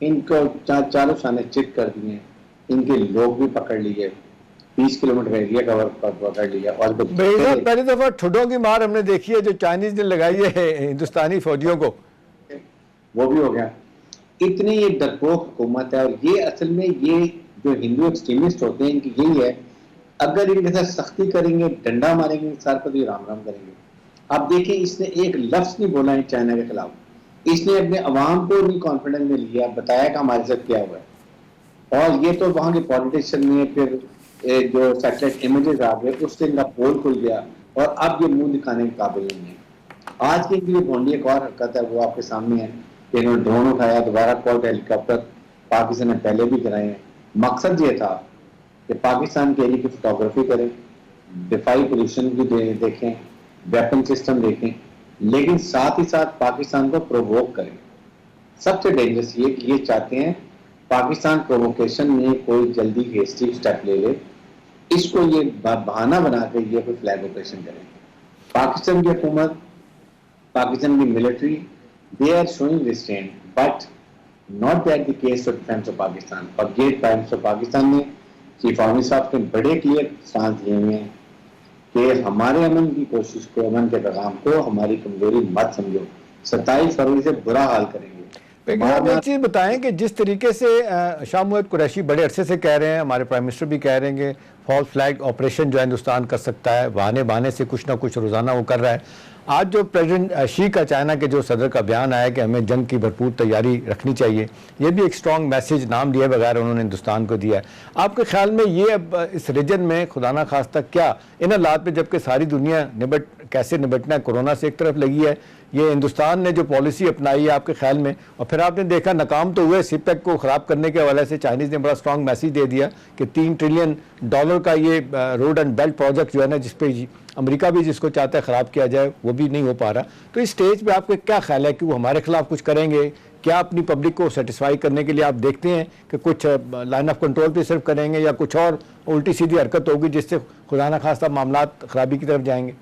ان کو چاروں شانے چٹ کر دیے, ان کے لوگ بھی پکڑ لیے, 20 کلومیٹر کا ایریا کور پکڑ لیا. اور بھائی صاحب پہلی دفعہ ٹھڈوں کی مار ہم نے دیکھی ہے جو چائنیز نے لگائی ہے ہندوستانی فوجیوں کو, وہ بھی ہو گیا. اتنی یہ ڈرپوک حکومت ہے. اور یہ اصل میں یہ جو ہندو ایکسٹریمسٹ ہوتے ہیں ان کی یہی ہے, اگر ان کے ساتھ سختی کریں گے, ڈنڈا ماریں گے سر پر, یہ رام رام کریں گے. اب دیکھیں اس نے ایک لفظ نہیں بولا ہے چائنا کے خلاف, اس نے اپنے عوام کو نہیں کانفیڈنس میں لیا, بتایا کہ ہمارے ساتھ کیا ہوا ہے. اور یہ تو وہاں کے پالیٹیشین میں پھر جو سیٹلائٹ امیجز آ گئے اس سے ان کا پول کھل گیا, اور اب یہ منہ دکھانے کے قابل نہیں ہے. آج کی جو بھونڈی ایک اور حرکت ہے وہ آپ کے سامنے ہے کہ انہوں نے ڈرون اٹھایا, دوبارہ کال ہیلی کاپٹر پاکستان نے پہلے بھی کرائے ہیں. مقصد یہ تھا کہ پاکستان کے ایریا کی فوٹوگرافی کریں, دفاعی پوزیشن بھی دیکھیں, ویپن سسٹم دیکھیں, لیکن ساتھ ہی ساتھ پاکستان کو پرووک کریں. سب سے ڈینجرس یہ کہ یہ چاہتے ہیں پاکستان پرووکیشن میں کوئی جلدی ہیسٹی سٹیپ لے لے, اس کو یہ بہانہ بنا کے یہ کوئی فلیگ آپریشن کریں. پاکستان کی حکومت, پاکستان کی military, they are showing restraint, but not that the case of defense of Pakistan. اور یہ ٹائمس آف پاکستان نے چیف آرمی صاحب کے بڑے کلیئر سٹانس لیے ہوئے ہیں کہ ہمارے امن کی کوشش کو, امن کے پیغام کو ہماری کمزوری مت سمجھو. 27 فروری سے برا حال کریں گے. لیکن آپ ایک چیز بتائیں کہ جس طریقے سے شاہ محمود قریشی بڑے عرصے سے کہہ رہے ہیں, ہمارے پرائم منسٹر بھی کہہ رہے ہیں کہ فالس فلیگ آپریشن جو ہندوستان کر سکتا ہے, بہانے سے کچھ نہ کچھ روزانہ وہ کر رہا ہے. آج جو پریزیڈنٹ شی کا چائنا کے جو صدر کا بیان آیا کہ ہمیں جنگ کی بھرپور تیاری رکھنی چاہیے, یہ بھی ایک اسٹرانگ میسیج نام لیے بغیر انہوں نے ہندوستان کو دیا ہے. آپ کے خیال میں یہ اب اس ریجن میں خدا نہ خواستہ کیا ان حالات پہ جبکہ ساری دنیا کیسے نبٹنا ہے کورونا سے ایک طرف لگی ہے, یہ ہندوستان نے جو پالیسی اپنائی ہے آپ کے خیال میں, اور پھر آپ نے دیکھا ناکام تو ہوئے, سی پیک کو خراب کرنے کے حوالے سے چائنیز نے بڑا اسٹرانگ میسیج دے دیا کہ $3 ٹریلین کا یہ روڈ اینڈ بیلٹ پروجیکٹ جو ہے نا, جس پہ امریکہ بھی جس کو چاہتا ہے خراب کیا جائے, وہ بھی نہیں ہو پا رہا. تو اس سٹیج پہ آپ کو کیا خیال ہے کہ وہ ہمارے خلاف کچھ کریں گے کیا؟ اپنی پبلک کو سیٹسفائی کرنے کے لیے آپ دیکھتے ہیں کہ کچھ لائن آف کنٹرول پہ صرف کریں گے, یا کچھ اور الٹی سیدھی حرکت ہوگی جس سے خدا نہ خواستہ معاملات خرابی کی طرف جائیں گے؟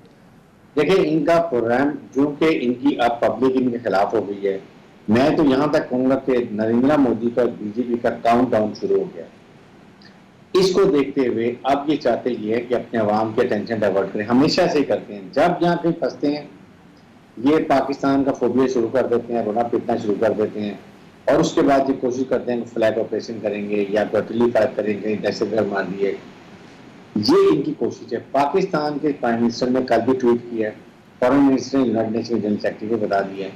دیکھیں ان کا پروگرام جو کہ ان کی اب پبلک ان کے خلاف ہو گئی ہے, میں تو یہاں تک کہوں گا کہ نریندر مودی کا بی جے پی کا کاؤنٹ ڈاؤن شروع ہو گیا. اس کو دیکھتے ہوئے اب یہ چاہتے یہ ہے کہ اپنے عوام کی اٹینشن ڈائیورٹ کریں. ہمیشہ سے کرتے ہیں, جب جہاں کہیں پھنستے ہیں یہ پاکستان کا فوبیا شروع کر دیتے ہیں, رونا پیٹنا شروع کر دیتے ہیں, اور اس کے بعد یہ کوشش کرتے ہیں کہ فلیگ آپریشن کریں گے یا پیٹرلی فائر کریں گے, دہشت گرد مار دیے. یہ ان کی کوشش ہے. پاکستان کے پرائم منسٹر نے کل بھی ٹویٹ کیا ہے, فارن منسٹر نے یونائٹڈ نیشن جنرل سیکرٹری کو بتا دیا ہے.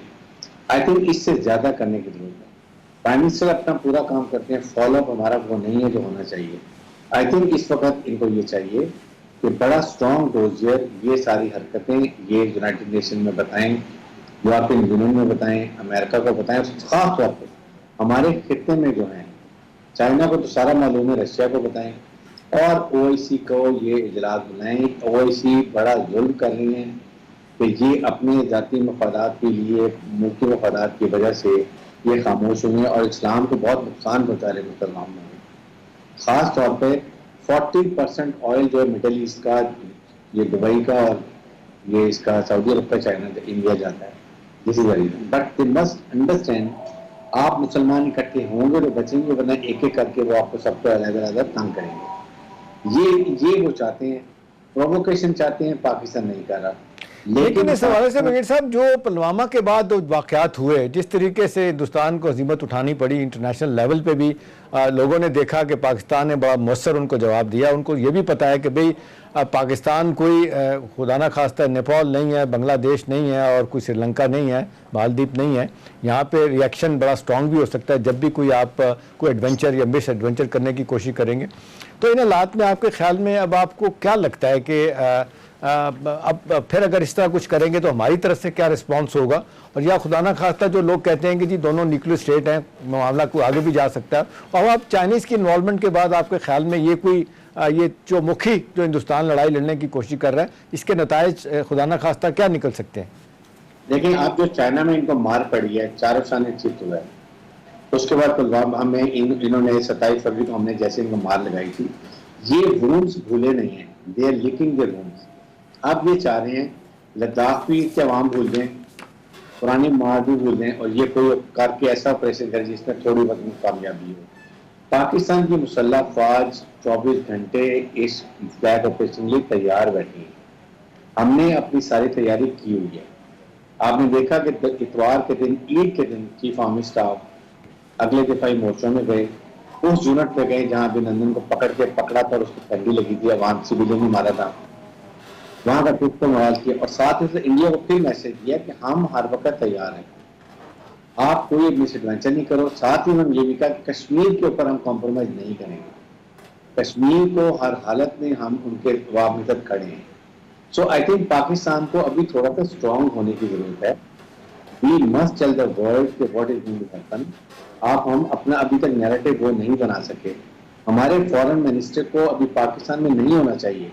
آئی تھنک اس سے زیادہ کرنے کی ضرورت ہے. پرائم منسٹر اپنا پورا کام کرتے ہیں, فالو اپ ہمارا وہ نہیں ہے جو ہونا چاہیے. آئی تھنک اس وقت ان کو یہ چاہیے کہ بڑا اسٹرانگ ڈوزیئر یہ ساری حرکتیں یہ یونائٹڈ نیشن میں بتائیں, یورپین یونین میں بتائیں, امریکہ کو بتائیں, خاص طور پہ ہمارے خطے میں جو ہیں, چائنا کو تو سارا معلوم ہے, رشیا کو بتائیں, اور او آئی سی کو یہ اجلاس بلائیں. او آئی سی بڑا ظلم کر رہی ہیں کہ یہ اپنے ذاتی مفادات کے لیے, ملکی مفادات کی وجہ سے یہ خاموش ہوئے اور اسلام کو بہت نقصان پہنچا رہے مسلمانوں میں. خاص طور پہ 40% آئل جو ہے مڈل ایسٹ کا, یہ دبئی کا اور یہ اس کا سعودی عرب کا, چائنا انڈیا جاتا ہے. This is reason, but they must understand آپ مسلمان اکٹھے ہوں گے تو بچیں گے, ورنہ ایک ایک کر کے وہ آپ کو سب کو علیحدہ تنگ کریں گے. یہ وہ چاہتے ہیں, پرووکیشن چاہتے ہیں, پاکستان نہیں کر رہا. لیکن اس حوالے سے بغیر صاحب جو پلوامہ کے بعد واقعات ہوئے, جس طریقے سے ہندوستان کو عزیمت اٹھانی پڑی انٹرنیشنل لیول پہ بھی, لوگوں نے دیکھا کہ پاکستان نے بڑا مؤثر ان کو جواب دیا. ان کو یہ بھی پتہ ہے کہ بھئی پاکستان کوئی خدا نہ خواستہ نیپال نہیں ہے, بنگلہ دیش نہیں ہے, اور کوئی سری لنکا نہیں ہے, مالدیپ نہیں ہے. یہاں پہ ری ایکشن بڑا اسٹرانگ بھی ہو سکتا ہے جب بھی کوئی آپ کوئی ایڈونچر یا مس ایڈونچر کرنے کی کوشش کریں گے. تو ان حالات میں آپ کے خیال میں اب آپ کو کیا لگتا ہے کہ اب پھر اگر اس طرح کچھ کریں گے تو ہماری طرف سے کیا رسپانس ہوگا؟ اور یا خدا نہ خواستہ جو لوگ کہتے ہیں کہ جی دونوں نیوکلیر اسٹیٹ ہیں, معاملہ کو آگے بھی جا سکتا ہے, اور اب چائنیز کی انوالومنٹ کے بعد آپ کے خیال میں یہ کوئی یہ جو مکھی جو ہندوستان لڑائی لڑنے کی کوشش کر رہا ہے, اس کے نتائج خدا نہ خواستہ کیا نکل سکتے ہیں؟ دیکھیں آپ جو چائنا میں ان کو مار پڑی ہے, چاروں شانے چت ہوا ہے, اس کے بعد پلوامہ ہمیں انہوں نے 27 فروری کو ہم نے جیسے ان کو مار لگائی تھی, یہ وونڈز بھولے نہیں ہیں, دے آر لیکنگ دیئر وونڈز. اب یہ چاہ رہے ہیں لداخ بھی کے عوام بھول جائیں, پرانے معاہدے بھول جائیں اور یہ کوئی کر کے ایسا آپریشن کرے جس میں تھوڑی وقت میں کامیابی ہو. پاکستان کی مسلح فوج 24 گھنٹے اس فلیگ آپریشن کے لیے تیار بیٹھی ہے. ہم نے اپنی ساری تیاری کی ہوئی ہے. آپ نے دیکھا کہ اتوار کے دن، عید کے دن، چیف آرمی اسٹاف اگلے دفاعی مورچوں میں گئے، اس یونٹ پہ گئے جہاں ابھینندن کو پکڑا تھا اور اس کو پھنڈی لگی تھی، عوام سویلین بھی مارا تھا، وہاں کا ٹرپ کو موال کیا اور ساتھ ہی انڈیا کو پھر میسج دیا کہ ہم ہر وقت تیار ہیں، آپ کوئی مس ایڈوینچر نہیں کرو. ساتھ ہی ہم یہ بھی کہا کہ کشمیر کے اوپر ہم کمپرومائز نہیں کریں گے، کشمیر کو ہر حالت میں ہم ان کے وابستہ کھڑے ہیں. سو آئی تھنک پاکستان کو ابھی تھوڑا سا اسٹرانگ ہونے کی ضرورت ہے. We must tell the world کہ what is going to happen. آپ ہم اپنا ابھی تک نیریٹو وہ نہیں بنا سکے. ہمارے فورن منسٹر کو ابھی پاکستان میں نہیں ہونا چاہیے.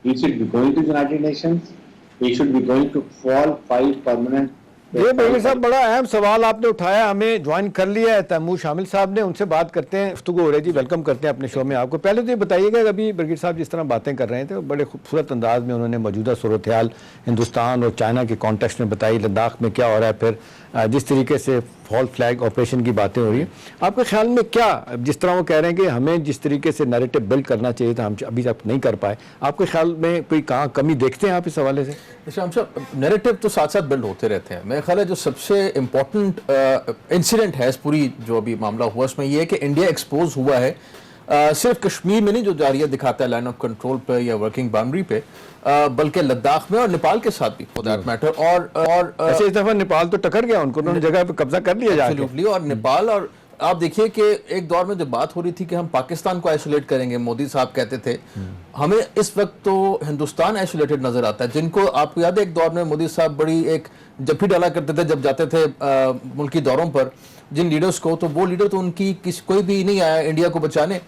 He should be going to United Nations. He should be going to fall 5 permanent. یہ بلکہ صاحب بڑا اہم سوال آپ نے اٹھایا، ہمیں جوائن کر لیا ہے تیمور شامل صاحب نے، ان سے بات کرتے ہیں، گفتگو ہو رہی جی. ویلکم کرتے ہیں اپنے شو میں آپ کو. پہلے تو یہ بتائیے گا کہ ابھی برگیڈ صاحب جس طرح باتیں کر رہے تھے بڑے خوبصورت انداز میں انہوں نے موجودہ صورتحال ہندوستان اور چائنا کے کانٹیکسٹ میں بتائی، لداخ میں کیا ہو رہا ہے، پھر جس طریقے سے فال فلیگ آپریشن کی باتیں ہو رہی ہیں. آپ کے خیال میں کیا، جس طرح وہ کہہ رہے ہیں کہ ہمیں جس طریقے سے نیریٹو بلڈ کرنا چاہیے تھا ہم ابھی تک نہیں کر پائے، آپ کے خیال میں کوئی کہاں کمی دیکھتے ہیں آپ اس حوالے سے؟ شام صاحب، نیریٹو تو ساتھ ساتھ بلڈ ہوتے رہتے ہیں. میرا خیال ہے جو سب سے امپورٹنٹ انسیڈنٹ ہے اس پوری جو ابھی معاملہ ہوا اس میں یہ ہے کہ انڈیا ایکسپوز ہوا ہے صرف کشمیر میں نہیں جو جاریہ دکھاتا ہے لائن آف کنٹرول پہ یا ورکنگ باؤنڈری پہ، بلکہ لداخ میں اور نیپال کے ساتھ بھی فور دیٹ میٹر. اور ایسے اس دفعہ نیپال تو ٹکر گیا، ان کو انہوں نے جگہ پہ قبضہ کر لیا جا کے. اور نیپال، اور آپ دیکھیے کہ ایک دور میں جب بات ہو رہی تھی کہ ہم پاکستان کو آئسولیٹ کریں گے، مودی صاحب کہتے تھے، ہمیں اس وقت تو ہندوستان آئسولیٹڈ نظر آتا ہے. جن کو آپ کو یاد ہے ایک دور میں مودی صاحب بڑی ایک جب بھی ڈالا کرتے تھے جب جاتے تھے ملکی دوروں پر جن لیڈرز کو، تو وہ لیڈر تو ان کی کوئی بھی نہیں آیا انڈیا کو بچانے،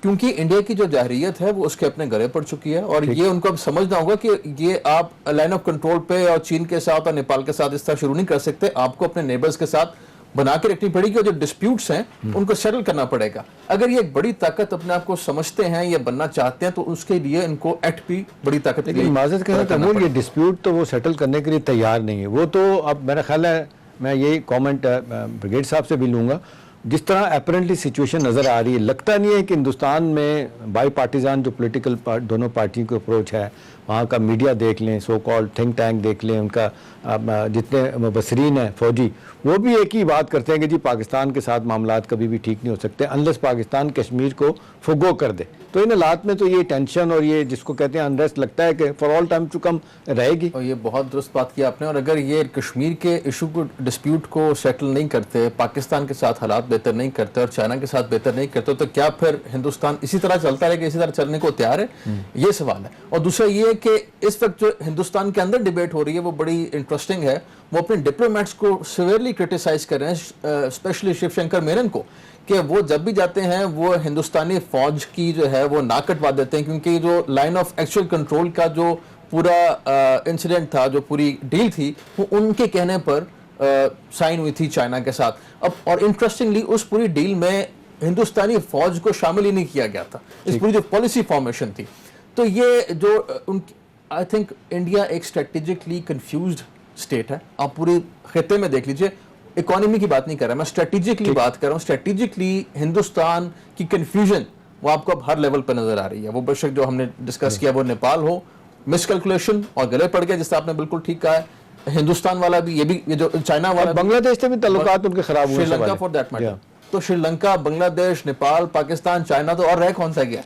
کیونکہ انڈیا کی جو جارحیت ہے وہ اس کے اپنے گلے پڑ چکی ہے. اور یہ ان کو اب سمجھنا ہوگا کہ یہ آپ لائن آف کنٹرول پہ اور چین کے ساتھ اور نیپال کے ساتھ اس طرح شروع نہیں کر سکتے. آپ کو اپنے نیبرز کے ساتھ بنا کے رکھنی پڑے گی اور جو ڈسپیوٹس ہیں ان کو سیٹل کرنا پڑے گا. اگر یہ ایک بڑی طاقت اپنے آپ کو سمجھتے ہیں یا بننا چاہتے ہیں تو اس کے لیے ان کو ایکٹ بھی بڑی طاقت لیکن معذرت کے ساتھ امور، یہ ڈسپیوٹ تو وہ سیٹل کرنے کے لیے تیار نہیں ہے. وہ تو اب میرا خیال ہے، میں یہی کامنٹ بریگیڈ صاحب سے بھی لوں گا، جس طرح اپیرنٹلی سچویشن نظر آ رہی ہے، لگتا نہیں ہے کہ ہندوستان میں بائی پارٹیزان جو پولیٹیکل دونوں پارٹیوں کی اپروچ ہے، وہاں کا میڈیا دیکھ لیں، سو کال تھنک ٹینک دیکھ لیں، ان کا جتنے مبصرین ہیں فوجی، وہ بھی ایک ہی بات کرتے ہیں کہ جی پاکستان کے ساتھ معاملات کبھی بھی ٹھیک نہیں ہو سکتے انلیس پاکستان کشمیر کو فگو کر دے. تو ان حالات میں تو یہ ٹینشن اور یہ جس کو کہتے ہیں انریسٹ لگتا ہے کہ for all time to come رہے گی. اور یہ بہت درست بات کی آپ نے. اور اگر یہ کشمیر کے ایشو کو ڈسپیوٹ کو سیٹل نہیں کرتے، پاکستان کے ساتھ حالات بہتر نہیں کرتے اور چائنا کے ساتھ بہتر نہیں کرتے، تو کیا پھر ہندوستان اسی طرح چلتا رہے گا، اسی طرح چلنے کو تیار ہے؟ یہ سوال ہے. اور دوسرا یہ ہے کہ اس وقت جو ہندوستان کے اندر ڈیبیٹ ہو رہی ہے وہ بڑی انٹرسٹنگ ہے. وہ اپنے ڈپلومیٹس کو سیویئرلی کرٹیسائز کر رہے ہیں، اسپیشلی شیو شنکر مینن کو، کہ وہ جب بھی جاتے ہیں وہ ہندوستانی فوج کی جو ہے وہ ناک کٹوا دیتے ہیں، کیونکہ جو لائن آف ایکچوئل کنٹرول کا جو پورا انسیڈنٹ تھا، جو پوری ڈیل تھی، وہ ان کے کہنے پر سائن ہوئی تھی چائنا کے ساتھ. اب اور انٹرسٹنگلی اس پوری ڈیل میں ہندوستانی فوج کو شامل ہی نہیں کیا گیا تھا، اس پوری جو پالیسی فارمیشن تھی. تو یہ جو آئی تھنک انڈیا ایک اسٹریٹجکلی کنفیوزڈ اسٹیٹ ہے. آپ پوری خطے میں دیکھ لیجئے، اکانومی کی بات نہیں کر رہا میں، اسٹریٹجکلی بات کر رہا ہوں. اسٹریٹجکلی ہندوستان کی کنفیوژن وہ آپ کو اب ہر لیول پہ نظر آ رہی ہے. وہ بے شک جو ہم نے ڈسکس کیا وہ نیپال ہو، مس کیلکولیشن اور گلے پڑ گیا، جس سے آپ نے بالکل ٹھیک کہا ہے. ہندوستان والا بھی، یہ جو چائنا والا، بنگلہ دیش سے بھی تعلقات ان کے خراب ہوئے، Sri Lanka for that metre. تو سری لنکا، بنگلہ دیش، نیپال، پاکستان، چائنا، تو اور رہ کون سا گیا؟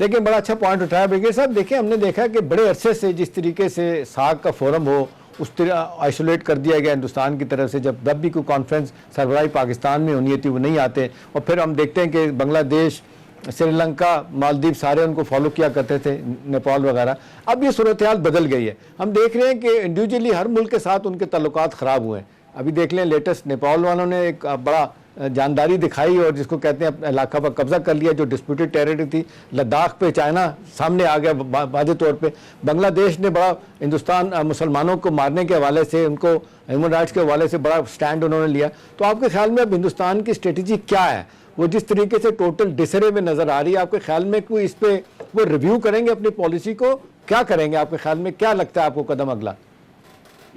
دیکھیں بڑا اچھا پوائنٹ اٹھایا بریگیڈ صاحب. دیکھیں ہم نے دیکھا کہ بڑے عرصے سے جس طریقے سے ساگ کا فورم ہو اس طرح آئسولیٹ کر دیا گیا ہندوستان کی طرف سے. جب بھی کوئی کانفرنس سربراہی پاکستان میں ہونی تھی وہ نہیں آتے، اور پھر ہم دیکھتے ہیں کہ بنگلہ دیش، سری لنکا، مالدیپ سارے ان کو فالو کیا کرتے تھے، نیپال وغیرہ. اب یہ صورتحال بدل گئی ہے. ہم دیکھ رہے ہیں کہ انڈیویجولی ہر ملک کے ساتھ ان کے تعلقات خراب ہوئے ہیں. ابھی دیکھ لیں لیٹسٹ نیپال والوں نے ایک بڑا جانداری دکھائی اور جس کو کہتے ہیں اپنے علاقہ پر قبضہ کر لیا جو ڈسپیوٹڈ ٹیریٹری تھی. لداخ پہ چائنا سامنے آ گیا واضح طور پہ. بنگلہ دیش نے بڑا ہندوستان مسلمانوں کو مارنے کے حوالے سے، ان کو ہیومن رائٹس کے حوالے سے بڑا سٹینڈ انہوں نے لیا. تو آپ کے خیال میں اب ہندوستان کی اسٹریٹجی کیا ہے؟ وہ جس طریقے سے ٹوٹل ڈسرے میں نظر آ رہی ہے، آپ کے خیال میں کوئی اس پہ وہ ریویو کریں گے اپنی پالیسی کو؟ کیا کریں گے آپ کے خیال میں؟ کیا لگتا ہے آپ کو قدم اگلا؟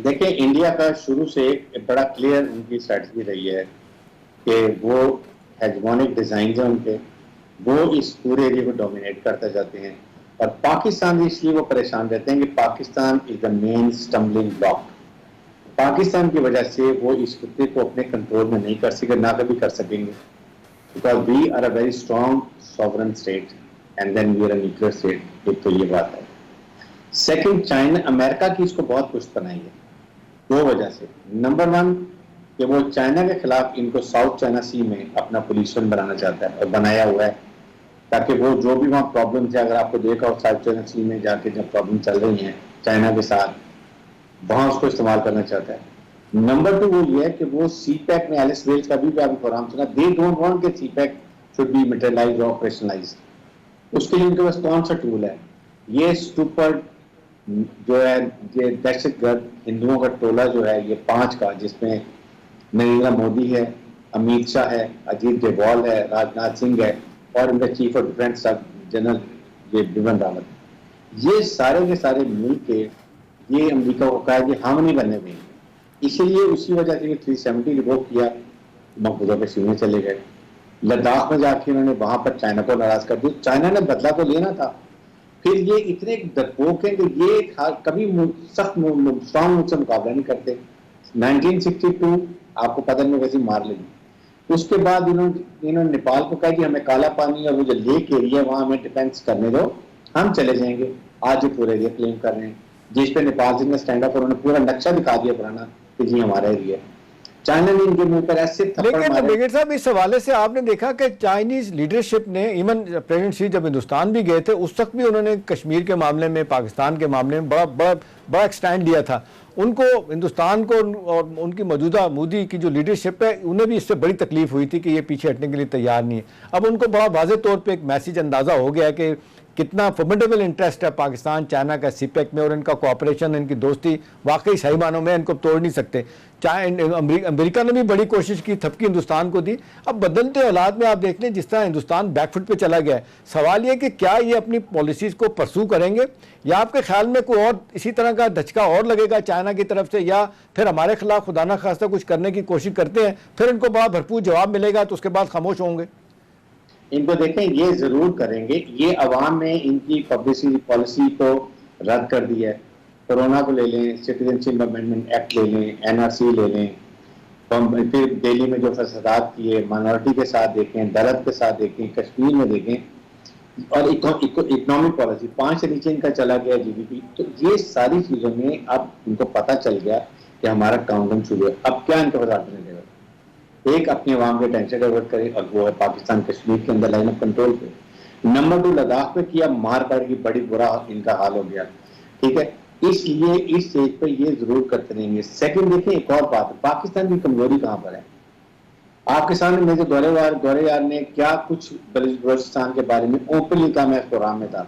دیکھیں انڈیا کا شروع سے ایک بڑا کلیئر ان کی اسٹریٹجی رہی ہے کہ وہ ہیجمونک ڈیزائنز ہیں ان کے، وہ اس پورے ایریا کو ڈومینیٹ کرتے جاتے ہیں، اور پاکستان اس لیے وہ پریشان رہتے ہیں کہ پاکستان از دا مین اسٹمبلنگ بلاک. پاکستان کی وجہ سے وہ اس خطے کو اپنے کنٹرول میں نہیں کر سکے، نہ کبھی کر سکیں گے، because we are a very strong sovereign state and then we are a nuclear state. ایک تو یہ بات ہے. سیکنڈ، چائنا امریکہ کی اس کو بہت پشت بنائی ہے دو وجہ سے. نمبر ون کہ وہ چائنا کے خلاف ان کو ساؤتھ چائنا سی میں اپنا پولیسن بنانا چاہتا ہے، اور بنایا ہوا ہے، تاکہ وہ جو بھی وہاں پرابلمس ہے، اگر آپ کو دیکھا ہو ساؤتھ چائنا سی میں جا کے جب پرابلم چل رہی ہیں چائنا کے ساتھ، وہاں اس کو استعمال کرنا چاہتا ہے. نمبر ٹو وہ یہ ہے کہ وہ سی پیک میں ایلس ویلز کا بھی آپ پروگرام سنا، دے ڈونٹ وانٹ کہ سی پیک شوڈ بی میٹرلائزڈ اور آپریشنلائزڈ. اس کے لیے ان کے پاس کون سا ٹول ہے؟ یہ سپر جو ہے یہ دہشت گرد ہندوؤں کا ٹولہ جو ہے یہ 5 کا، جس میں نریندر مودی ہے، امیت شاہ ہے، اجیت ڈوبھال ہے، راجناتھ سنگھ ہے، اور ان کا چیف آف ڈیفینس جنرل یہ بپن راوت، یہ سارے کے سارے مل کے یہ امریکہ کو کہا کہ ہم نہیں بننے دیں گے. اسی لیے اسی وجہ سے 370 ریووک کیا، مقبوضہ کے سینے چلے گئے. لداخ میں جا کے انہوں نے وہاں پر چائنا کو ناراض کر دیا. چائنا نے بدلہ تو لینا تھا. پھر یہ اتنے ڈرپوک ہیں کہ یہ کبھی سخت اسٹرانگ مجھ سے مقابلہ نہیں کرتے. 1962 آپ کو پتہ نہیں کیسی مار لگی. اس کے بعد انہوں نے نیپال کو کہا کہ ہمیں کالا پانی اور وہ جو لیک ایریا وہاں ہمیں ڈیفینس کرنے دو، ہم چلے جائیں گے. آج یہ پورا ایریا کلیم کر رہے ہیں، جس پہ نیپال سے اسٹینڈ اپ، انہوں نے پورا نقشہ دکھا دیا پرانا کہ جی ہمارا ایریا. چائنا نے ان کے منہ پر ایسے تھپڑ لیکن مارے. برگیڈ صاحب اس حوالے سے آپ نے دیکھا کہ چائنیز لیڈرشپ نے ایون پریزیڈنٹ شی جب ہندوستان بھی گئے تھے اس وقت بھی انہوں نے کشمیر کے معاملے میں، پاکستان کے معاملے میں بڑا ایکسٹینڈ لیا تھا. ان کو ہندوستان کو اور ان کی موجودہ مودی کی جو لیڈرشپ ہے انہیں بھی اس سے بڑی تکلیف ہوئی تھی کہ یہ پیچھے ہٹنے کے لیے تیار نہیں ہے. اب ان کو بڑا واضح طور پہ ایک میسیج اندازہ ہو گیا کہ کتنا فارمیڈیبل انٹرسٹ ہے پاکستان چائنا کا سی پیک میں، اور ان کا کوآپریشن، ان کی دوستی واقعی صحیح معنوں میں ان کو توڑ نہیں سکتے. امریکہ نے بھی بڑی کوشش کی، تھپکی ہندوستان کو دی. اب بدلتے حالات میں آپ دیکھ لیں جس طرح ہندوستان بیک فٹ پہ چلا گیا ہے، سوال یہ کہ کیا یہ اپنی پالیسیز کو پرسو کریں گے، یا آپ کے خیال میں کوئی اور اسی طرح کا دھچکا اور لگے گا چائنا کی طرف سے، یا پھر ہمارے خلاف خدا نہ خواستہ کچھ کرنے کی کوشش کرتے ہیں پھر ان کو بڑا بھرپور جواب ملے گا تو اس کے بعد خاموش ہوں گے؟ ان کو دیکھیں یہ ضرور کریں گے. یہ عوام نے ان کی پالیسی کو رد کر دی ہے. کورونا کو لے لیں، سٹیزن شپ امینڈمنٹ ایکٹ لے لیں، این آر سی لے لیں، پھر دہلی میں جو فسادات کیے، مائنورٹی کے ساتھ دیکھیں، دلت کے ساتھ دیکھیں، کشمیر میں دیکھیں، اور اکنامک پالیسی 5 سے نیچے ان کا چلا گیا جی ڈی پی. تو یہ ساری چیزوں میں اب ان کو پتہ چل گیا کہ ہمارا کاؤنٹ ڈاؤن شروع ہے. اب کیا ان کے پاس آلٹرنیٹیو ہے؟ ایک اپنی عوام کے ٹینشن ڈائیورٹ کرے، اور وہ ہے پاکستان کشمیر کے اندر لائن آف کنٹرول پہ. نمبر 2 لداخ پہ کیا مار پڑ کی بڑی برا ان کا حال ہو گیا. ٹھیک ہے، اس لیے اس اسٹیج پہ یہ ضرور کرتے رہیں گے. سیکنڈ دیکھیں ایک اور بات، پاکستان کی کمزوری کہاں پر ہے؟ آپ کے سامنے میرے دورے یار نے کیا کچھ بلوچستان کے بارے میں اوپنلی کہا، میں اس پروگرام میں تھا،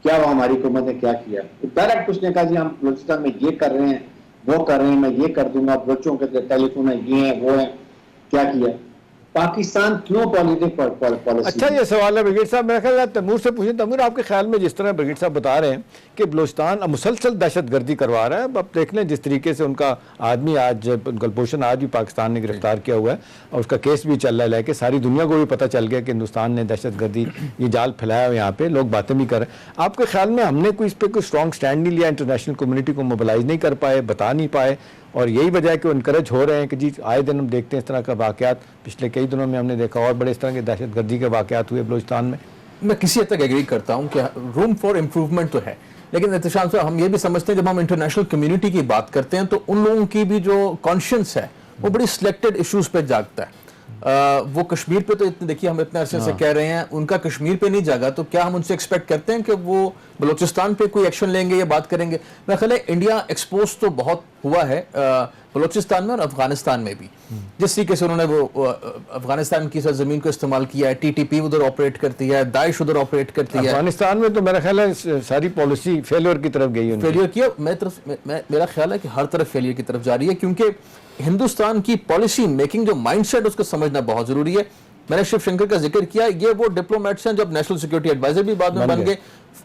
کیا وہ ہماری حکومت نے کیا کیا؟ ڈائریکٹ کچھ نے کہا جی ہم بلوچستان میں یہ کر رہے ہیں، وہ کر رہے ہیں، میں یہ کر دوں گا، بچوں کے ٹیلی فون ہے، یہ ہیں وہ ہیں. کیا کیا؟ پاکستان کیوں پالیسی؟ اچھا یہ سوال ہے برگیڈ صاحب، میرا خیال ہے تیمور سے پوچھیں. تیمور آپ کے خیال میں جس طرح برگیڈ صاحب بتا رہے ہیں کہ بلوچستان اب مسلسل دہشت گردی کروا رہا ہے، اب دیکھ لیں جس طریقے سے ان کا آدمی آج گلبھوشن آج بھی پاکستان نے گرفتار کیا ہوا ہے اور اس کا کیس بھی چل رہا ہے کہ ساری دنیا کو بھی پتہ چل گیا کہ ہندوستان نے دہشت گردی یہ جال پھیلایا ہوا، یہاں پہ لوگ باتیں بھی کر رہے ہیں. آپ کے خیال میں ہم نے کوئی اس پہ کوئی اسٹرانگ سٹینڈ نہیں لیا، انٹرنیشنل کمیونٹی کو موبلائز نہیں کر پائے، بتا نہیں پائے، اور یہی وجہ ہے کہ وہ انکریج ہو رہے ہیں کہ جی آئے دن ہم دیکھتے ہیں اس طرح کا واقعات. پچھلے کئی دنوں میں ہم نے دیکھا اور بڑے اس طرح کے دہشت گردی کے واقعات ہوئے بلوچستان میں. میں کسی حد تک ایگری کرتا ہوں کہ روم فار امپروومنٹ تو ہے، لیکن احتشام صاحب ہم یہ بھی سمجھتے ہیں جب ہم انٹرنیشنل کمیونٹی کی بات کرتے ہیں تو ان لوگوں کی بھی جو کانشنس ہے وہ بڑی سلیکٹڈ ایشوز پہ جاگتا ہے. وہ کشمیر پہ تو دیکھیے ہم اتنے عرصے سے کہہ رہے ہیں، ان کا کشمیر پہ نہیں جاگا، تو کیا ہم ان سے ایکسپیکٹ کرتے ہیں کہ وہ بلوچستان پہ کوئی ایکشن لیں گے یا بات کریں گے؟ میرا خیال ہے انڈیا ایکسپوز تو بہت ہوا ہے بلوچستان میں اور افغانستان میں بھی. جس طریقے سے انہوں نے وہ افغانستان کی سرزمین کو استعمال کیا ہے، ٹی ٹی پی ادھر آپریٹ کرتی ہے، داعش ادھر آپریٹ کرتی ہے. افغانستان میں تو میرا خیال ہے ساری پالیسی فیلئر کی طرف گئی ہے، فیلئر کیا. میرا خیال ہے کہ ہر طرف فیلئر کی طرف جا رہی ہے، کیونکہ ہندوستان کی پالیسی میکنگ جو مائنڈ سیٹ اس کو سمجھنا بہت ضروری ہے. میں نے شیو شنکر کا ذکر کیا، یہ وہ ڈپلومیٹس ہیں جب نیشنل سیکورٹی ایڈوائزر بھی بعد میں بن گئے.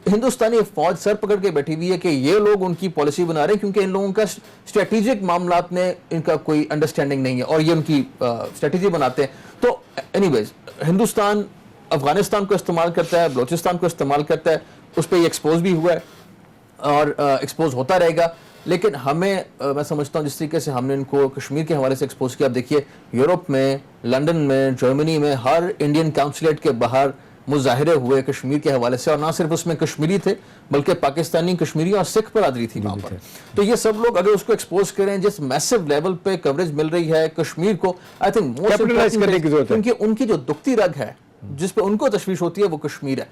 ہندوستانی فوج سر پکڑ کے بیٹھی ہوئی ہے کہ یہ لوگ ان کی پالیسی بنا رہے ہیں کیونکہ ان لوگوں کا اسٹریٹجک معاملات میں ان کا کوئی انڈرسٹینڈنگ نہیں ہے اور یہ ان کی اسٹریٹجی بناتے ہیں. تو اینی ویز ہندوستان افغانستان کو استعمال کرتا ہے, بلوچستان کو استعمال کرتا ہے, اس پہ یہ ایکسپوز بھی ہوا ہے اور ایکسپوز ہوتا رہے گا. لیکن ہمیں میں سمجھتا ہوں جس طریقے سے ہم نے ان کو کشمیر کے حوالے سے ایکسپوز کیا, آپ دیکھیے یورپ میں, لنڈن میں, جرمنی میں ہر انڈین کونسلیٹ کے باہر مظاہرے ہوئے کشمیر کے حوالے سے, اور نہ صرف اس میں کشمیری تھے بلکہ پاکستانی, کشمیری اور سکھ برادری تھی وہاں پر. تو یہ سب لوگ اگر اس کو ایکسپوز کریں, جس میسو لیول پہ کوریج مل رہی ہے کشمیر کو, آئی تھنک موسٹ امپورٹنٹ, کیونکہ ان کی جو دکھتی رگ ہے جس پہ ان کو تشویش ہوتی ہے وہ کشمیر ہے.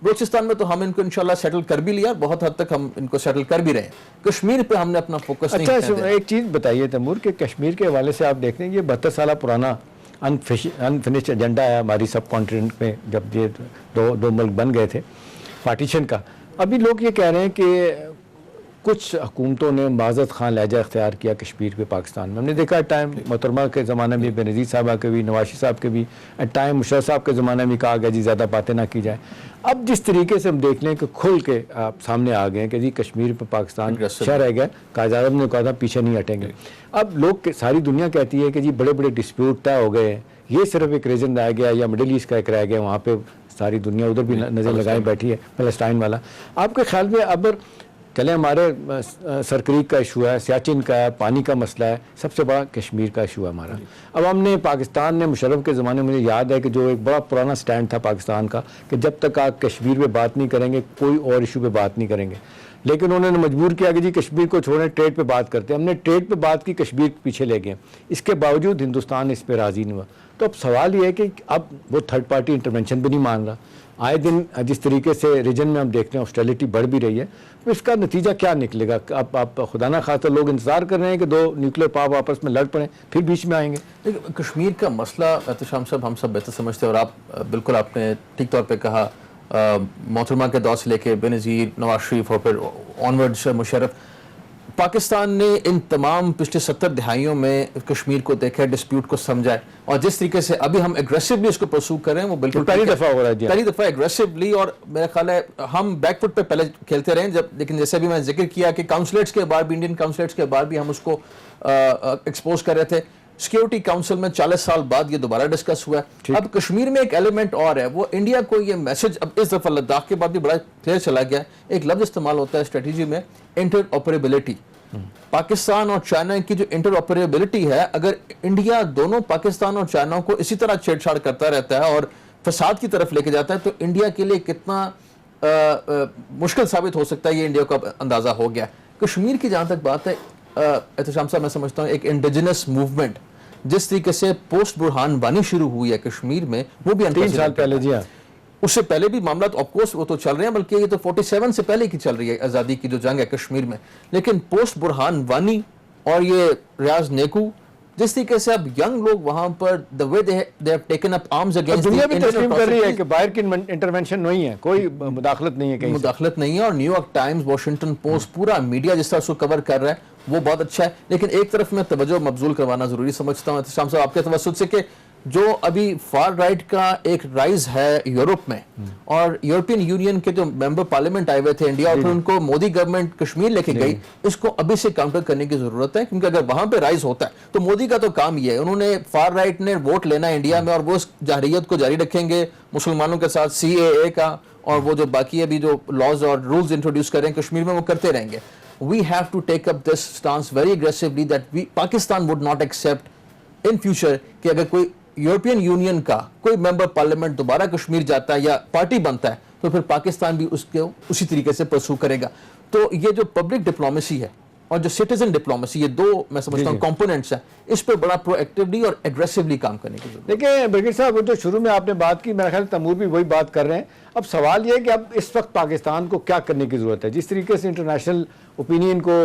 بلوچستان میں تو ہم ان کو انشاءاللہ سیٹل کر بھی لیا, بہت حد تک ہم ان کو سیٹل کر بھی رہے ہیں. کشمیر پہ ہم نے اپنا فوکس نہیں کیا. اچھا ایک چیز بتائیے تیمور کہ کشمیر کے حوالے سے آپ دیکھتے ہیں یہ 72 سالہ پرانا انفنشڈ ایجنڈا ہے ہماری سب کانٹیننٹ میں, جب یہ دو ملک بن گئے تھے پارٹیشن کا. ابھی لوگ یہ کہہ رہے ہیں کہ کچھ حکومتوں نے معذرت خواہ لہجہ اختیار کیا کشمیر پہ پاکستان میں. ہم نے دیکھا ٹائم محترمہ کے زمانے میں بے نظیر صاحبہ کے بھی, نواز صاحب کے بھی, ٹائم مشرف صاحب کے زمانے میں کہا گیا جی زیادہ باتیں نہ کی جائیں. اب جس طریقے سے ہم دیکھ لیں کہ کھل کے آپ سامنے آ گئے ہیں کہ جی کشمیر پہ پاکستان شہر رہ گیا, قائد اعظم نے کہا تھا پیچھے نہیں ہٹیں گے. اب لوگ ساری دنیا کہتی ہے کہ جی بڑے بڑے ڈسپیوٹ طے ہو گئے ہیں, یہ صرف ایک ریجن رہ گیا یا مڈل ایسٹ کا ایک رہ گیا, وہاں پہ ساری دنیا ادھر بھی نظر لگائے بیٹھی ہے فلسطین والا. آپ کے خیال میں اب چلے ہمارے سرکریک کا ایشو ہے, سیاچن کا ہے, پانی کا مسئلہ ہے, سب سے بڑا کشمیر کا ایشو ہے ہمارا. اب ہم نے پاکستان نے مشرف کے زمانے میں مجھے یاد ہے کہ جو ایک بڑا پرانا سٹینڈ تھا پاکستان کا کہ جب تک آپ کشمیر پہ بات نہیں کریں گے کوئی اور ایشو پہ بات نہیں کریں گے. لیکن انہوں نے مجبور کیا کہ جی کشمیر کو چھوڑیں, ٹریڈ پہ بات کرتے ہیں. ہم نے ٹریڈ پہ بات کی, کشمیر پیچھے لے گئے. اس کے باوجود ہندوستان اس پہ راضی نہیں ہوا. تو اب سوال یہ ہے کہ اب وہ تھرڈ پارٹی انٹرونشن بھی نہیں مان رہا. آئے دن جس طریقے سے ریجن میں ہم دیکھتے ہیں ہاسٹیلٹی بڑھ بھی رہی ہے, تو اس کا نتیجہ کیا نکلے گا؟ اب آپ خدا نہ خواستہ لوگ انتظار کر رہے ہیں کہ دو نیوکلیر پاور آپس میں لڑ پڑیں پھر بیچ میں آئیں گے. لیکن کشمیر کا مسئلہ احتشام صاحب ہم سب بہتر سمجھتے ہیں, اور آپ بالکل آپ نے ٹھیک طور پہ کہا, محترمہ کے دور سے لے کے بے نظیر, نواز شریف اور پھر آنورڈ مشرف, پاکستان نے ان تمام پچھلے 70 دہائیوں میں کشمیر کو دیکھا, ڈسپیوٹ کو سمجھا ہے, اور جس طریقے سے ابھی ہم ایگریسولی اس کو پرسو کر رہے ہیں وہ بالکل پہلی دفعہ ہو رہا ہے, پہلی دفعہ ایگریسولی. اور میرا خیال ہے ہم بیک فٹ پہ پہلے کھیلتے رہے جب, لیکن جیسے بھی میں ذکر کیا کہ کاؤنسلیٹس کے بعد بھی, انڈین کاؤنسلیٹس کے بعد بھی ہم اس کو ایکسپوز کر رہے تھے. سیکیورٹی کاؤنسل میں 40 سال بعد یہ دوبارہ ڈسکس ہوا ہے. اب کشمیر میں ایک ایلیمنٹ اور ہے, وہ انڈیا کو یہ میسج اب اس دفعہ لداخ کے بعد بھی بڑا کلیئر چلا گیا ہے. ایک لفظ استعمال ہوتا ہے اسٹریٹجی میں, انٹر آپریبلٹی. پاکستان اور چائنا کی جو انٹر آپریبلٹی ہے, اگر انڈیا دونوں پاکستان اور چائنا کو اسی طرح چھیڑ چھاڑ کرتا رہتا ہے اور فساد کی طرف لے کے جاتا ہے, تو انڈیا کے لیے کتنا مشکل ثابت ہو سکتا ہے یہ انڈیا کو اندازہ ہو گیا. کشمیر کی جہاں تک بات ہے احتشام صاحب, میں سمجھتا ہوں ایک انڈیجنس موومنٹ جس طریقے سے پوسٹ برہان وانی شروع ہوئی ہے کشمیر میں, وہ بھی 3 سال پہلے. جی ہاں, اس سے پہلے بھی معاملات آف کورس وہ تو چل رہے ہیں, بلکہ یہ تو 47 سے پہلے کی چل رہی ہے آزادی کی جو جنگ ہے کشمیر میں. لیکن پوسٹ برہان وانی اور یہ ریاض نیکو, جس طریقے سے اب ینگ لوگ وہاں پر the way they have taken up arms against دنیا بھی تسلیم کر رہی ہے کہ باہر کی انٹرونشن نہیں ہے, کوئی مداخلت نہیں ہے, کہیں مداخلت نہیں ہے. اور new York Times, Washington post, پورا میڈیا جس طرح اس کو کور کر رہا ہے وہ بہت اچھا ہے. لیکن ایک طرف میں توجہ مبذول کروانا ضروری سمجھتا ہوں احتشام صاحب آپ کے توسط سے, کہ جو ابھی فار رائٹ کا ایک رائز ہے یورپ میں, اور یورپین یونین کے جو ممبر پارلیمنٹ آئے ہوئے تھے انڈیا, اور پھر ان کو مودی گورنمنٹ کشمیر لے کے گئی, اس کو ابھی سے کاؤنٹر کرنے کی ضرورت ہے. کیونکہ اگر وہاں پہ رائز ہوتا ہے تو مودی کا تو کام یہ ہے, انہوں نے فار رائٹ نے ووٹ لینا ہے انڈیا میں, اور وہ اس جارحیت کو جاری رکھیں گے مسلمانوں کے ساتھ, CAA کا, اور وہ جو باقی ابھی جو لاز اور رولز انٹروڈیوس کریں کشمیر میں وہ کرتے رہیں گے. We have to take up this stance very aggressively that Pakistan would not accept in future کہ اگر کوئی یورپین یونین کا کوئی ممبر پارلیمنٹ دوبارہ کشمیر جاتا ہے یا پارٹی بنتا ہے تو پھر پاکستان بھی اس کے اسی طریقے سے پرسو کرے گا. تو یہ جو پبلک ڈپلومیسی ہے اور جو سٹیزن ڈپلومیسی, یہ دو میں سمجھتا ہوں کمپوننٹس ہیں, اس پہ بڑا پرو ایکٹیولی اور ایگریسولی کام کرنے کی ضرورت ہے. دیکھیں برگیڈ صاحب, جو شروع میں آپ نے بات کی, میرا خیال تیمور بھی وہی بات کر رہے ہیں. اب سوال یہ ہے کہ اب اس وقت پاکستان کو کیا کرنے کی ضرورت ہے. جس طریقے سے انٹرنیشنل اوپینین کو